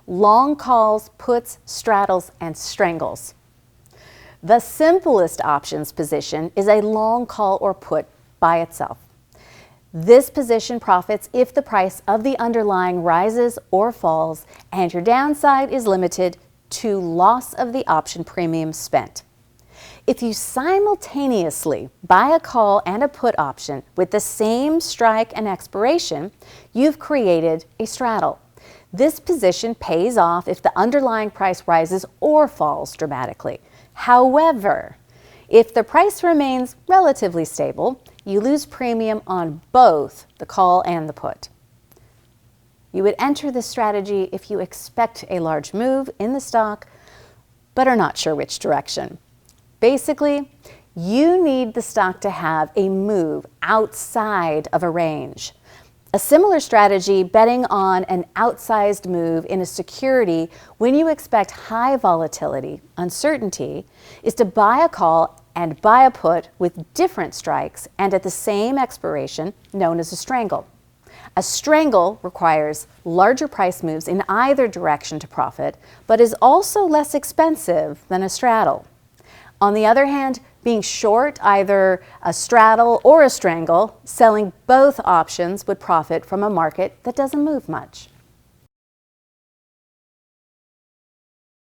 long calls, puts, straddles, and strangles. The simplest options position is a long call or put by itself. This position profits if the price of the underlying rises or falls, and your downside is limited to loss of the option premium spent. If you simultaneously buy a call and a put option with the same strike and expiration, you've created a straddle. This position pays off if the underlying price rises or falls dramatically. However, if the price remains relatively stable, you lose premium on both the call and the put. You would enter this strategy if you expect a large move in the stock, but are not sure which direction. Basically, you need the stock to have a move outside of a range. A similar strategy, betting on an outsized move in a security when you expect high volatility, uncertainty, is to buy a call and buy a put with different strikes and at the same expiration, known as a strangle. A strangle requires larger price moves in either direction to profit, but is also less expensive than a straddle. On the other hand, being short either a straddle or a strangle, selling both options would profit from a market that doesn't move much.